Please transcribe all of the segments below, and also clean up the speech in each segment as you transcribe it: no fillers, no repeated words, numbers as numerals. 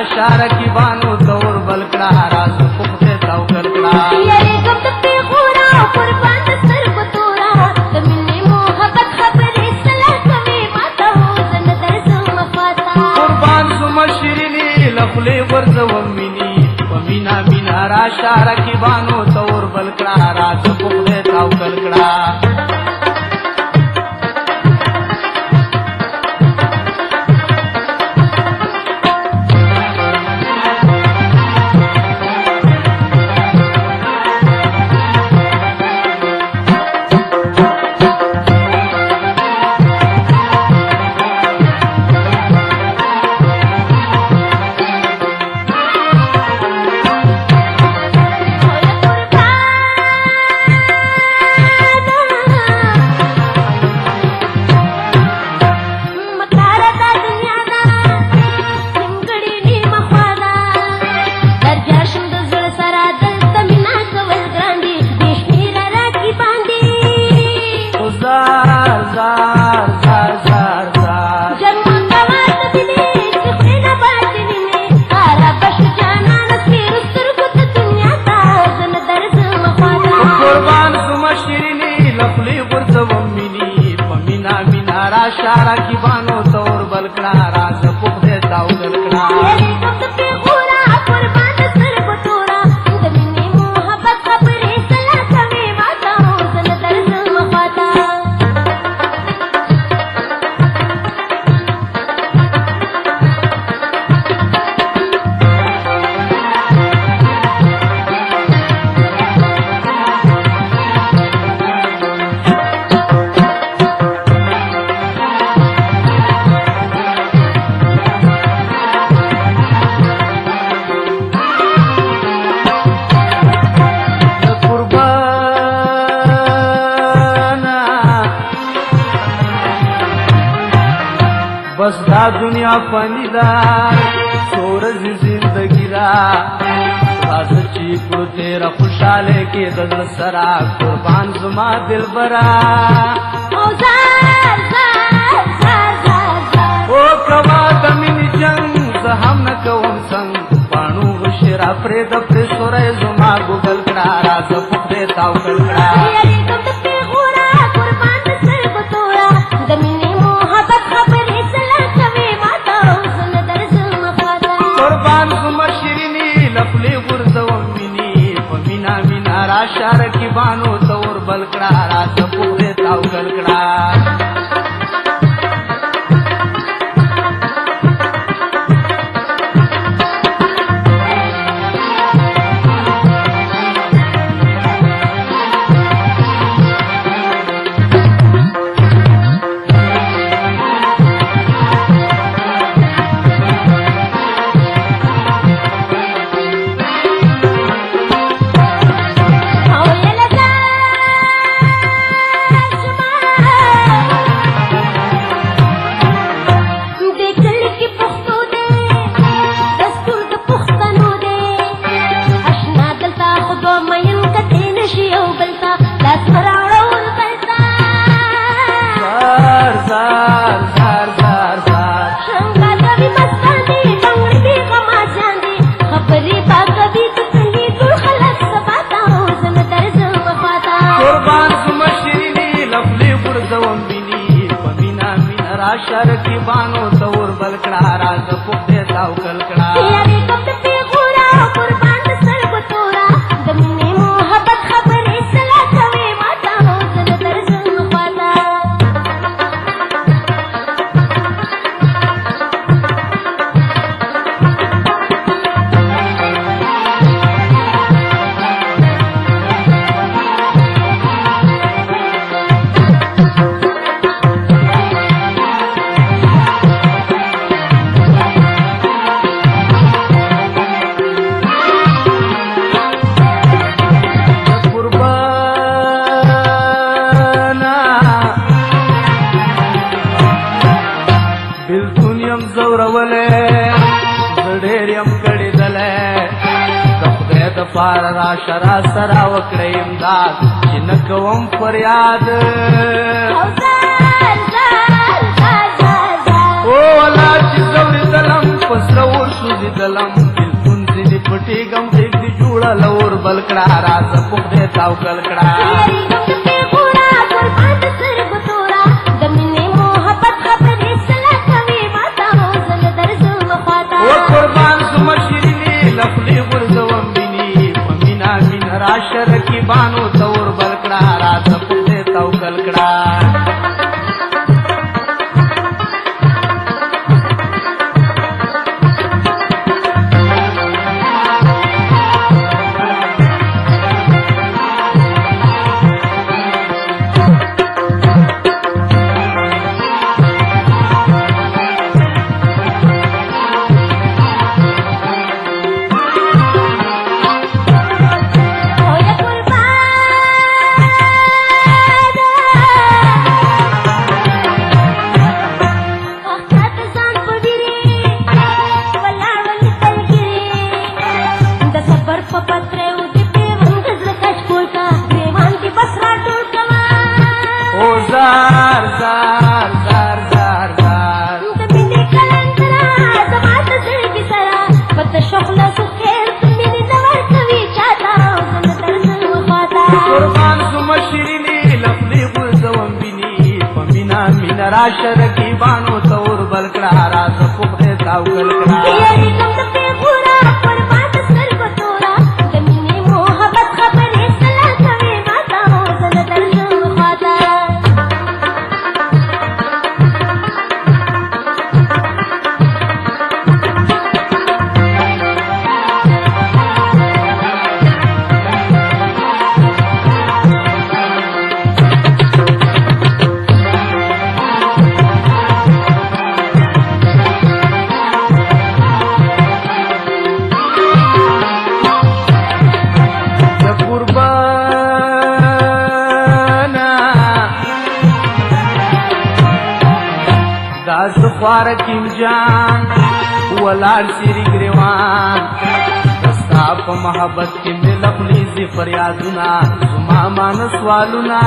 राशा रकीबानो तौर बलकड़ा राज पुखते तौकल कड़ा यारे गम पे गोरा कुर्बान सर को तोरा तमिने मोहब्बत खबरे सलाह कवे माता हो जन दर्द मफाता कुर्बान सुमा शिरिनी लफले वर्ज वमिनी वमिना मिना राशा रकीबानो तौर बलकड़ा राज पुखते तौकल कड़ा राशा रकीबानो तौर बलकड़ा राज पुखते तौकल कड़ा यारे गम पे गोरा कुर्बान सर को तोरा तमिने मोहब्बत खबरे सलाह कवे माता हो जन दर्द मफाता बस दा दुनिया फनीदा सोरज जिंदगी रा राज चीकू तेरा खुशाले के दल सरा कुर्बान जुमा दिल बरा ओ जार जार जार जार जार ओ कवा दमिनी जंग हम न कवम संग पाणू शिरा प्रेद प्रे सोरे जुमा गुगल कड़ा राज पुखते तौकल कड़ा यारे गम पे गोरा कुर्बान सर को तोरा तमिने मोहब्बत खबरे सलाह कवे माता हो जन दर्द मफाता कुर्बान सुमा शिरिनी लफले गुर्द वमिनी वमिना मिना राशा रकीबानो तौर बलकड़ा राज पुखते तौकल कड़ा राशा रकीबानो तौर बलकड़ा राज पुखते तौकल कड़ा यारे गम पे गोरा कुर्बान सर को तोरा तमिने मोहब्बत खबरे सलाह कवे माता हो जन दर्द मफाता पार राशरा सरा वकड़े इमदाद जिनकवम फरियाद ओ अल्लाह زوري دلم پسرور سوزي دلم بلکون زنی پټي غم دې جوړه لور بلکړه راز په دې تاو کلکړه राशर की बानो तौर बलकड़ा रात पुते तौ कलकड़ा राशर की बानो तौर बलकड़ा रात पुते ताव कलकड़ा خوار کیم جان ولار سری گریوان دستا په محبت کې مل خپل زی فریادونه زما مان سوالونه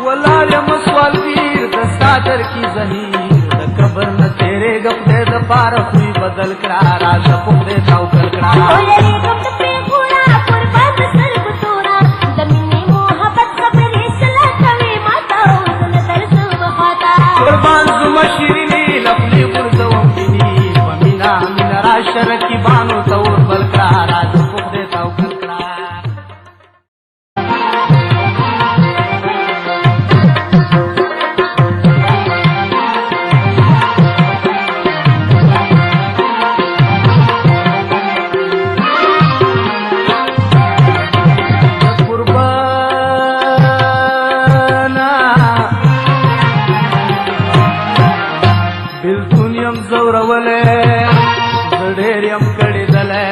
ولار یم سوال پیر دستا در کی زهیر د قبر نه تیرے غفله د پار خوې بدل کرا راز په دې تاو کل کرا राशर की बानो तौर बलकड़ा राज पुते ताव कलकड़ा कुर्बाना दिल दुनियम जौरवले ढेरियम कड़ी दले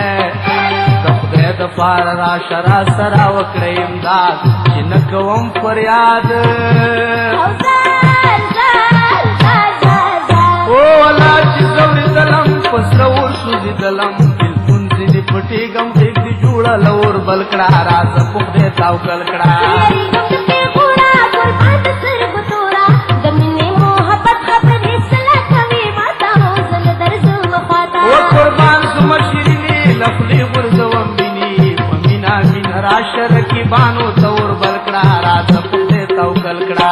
कपड़े द पार राशरा सरा वकड़े इमदाद जिनकवम फरियाद ओ अला जिगवरी दलम पसरवर सुजी दलम बिलकुन जिनी पटी गम देख दी जूड़ा लवर बलकड़ा राज पुखदे ताव कलकड़ा राशर की बानो तौर बलकड़ा रात पुते ताव कलकड़ा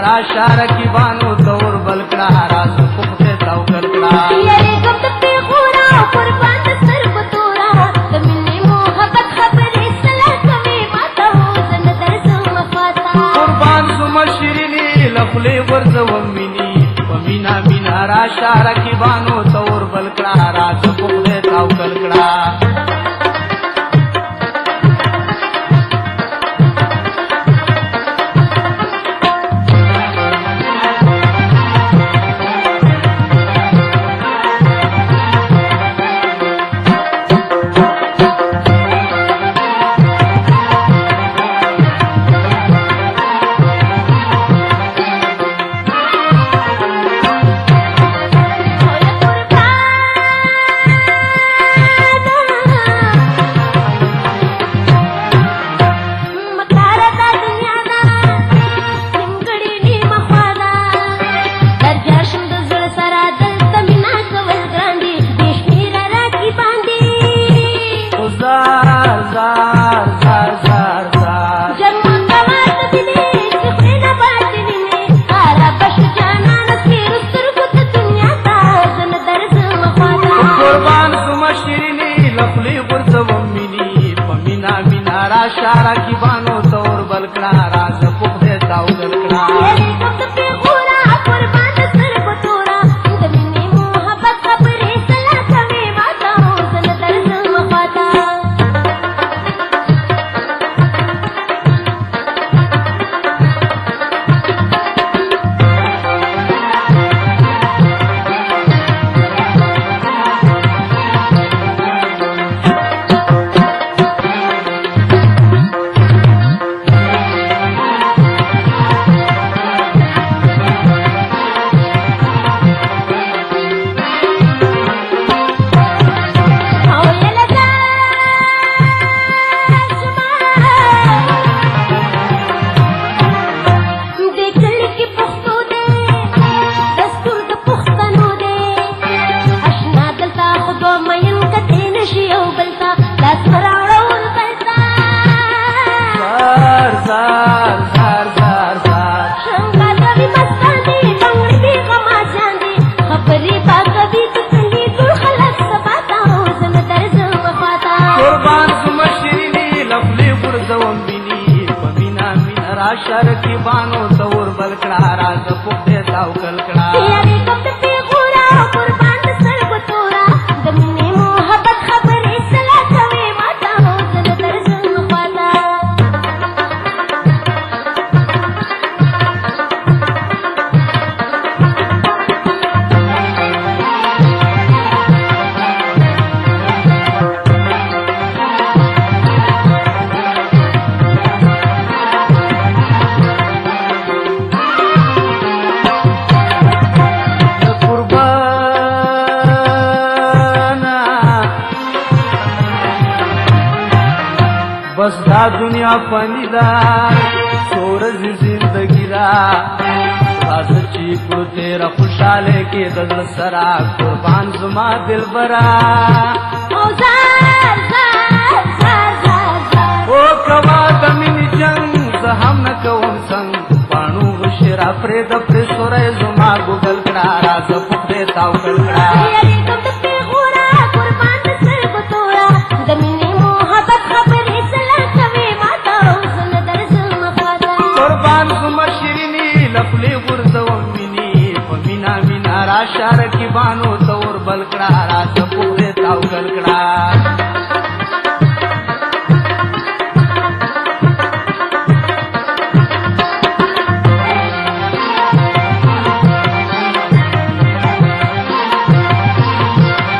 राशार की बानो तौर बलकड़ा राज पुखते ताव कलकड़ा कुर्बान सुमा शिरीनी लफले वर्ज वमिनी वमीना मीना राशार की बानो तौर बलकड़ा لپلی غرزوم مینی پمینا مینا را شارا کی بانو تور بلکڑا راز پخده تاو دلکڑا یری کم د پیغورا قربان د سترګو تورا د مینې محبت خبرې سلا کوي ماته زه نه درځم خواته شر کی بانو تور بلکڑا راز پخته تاو کلکڑا یری کم د پیغورا قربان د سترګو تورا د مینې محبت خبرې سلا کوي ماته زه نه درځم خواته بس دا دنیا فانی دا سورج زندگی دا راز چی کو تیرا خوشحالے کے دل سرا قربان زما دل برا او زار زار زار زار زار او کوا دمین جنگ زہم نکوم سنگ پانو شرا پرید پر سورے زما گوگل کڑا راز پختے تاو کلکڑا یری کم د پیغورا قربان د سترګو تورا د مینې محبت خبرې سلا کوي ماته زه نه درځم خواته قربان زما شیرینی لپلی غرزوم مینی پمینا مینا را شار کی بانو تور بلکڑا راز پختے تاو کلکڑا